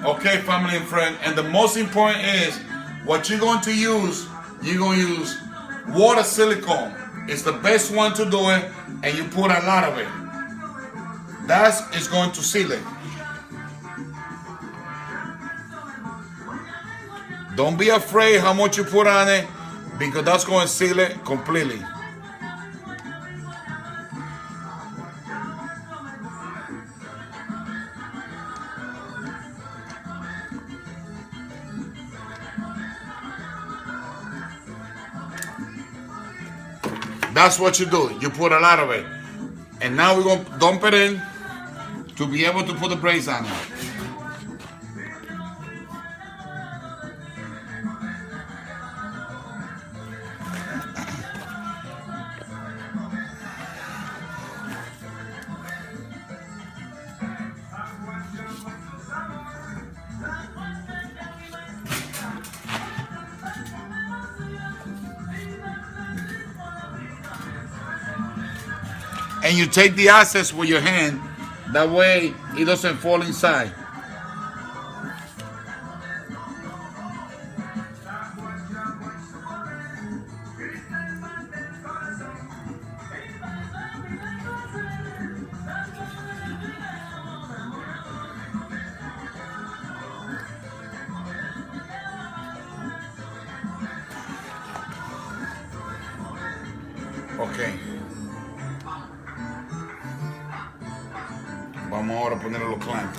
Okay, family and friend. And the most important is what you're going to use. You're going to use water silicone. It's the best one to do it, and you put a lot of it. That is going to seal it. Don't be afraid how much you put on it, because that's going to seal it completely. That's what you do. You put a lot of it. And now we're going to dump it in to be able to put the brace on it. And you take the access with your hand. That way it doesn't fall inside. Ok. Vamos ahora a poner los clamps.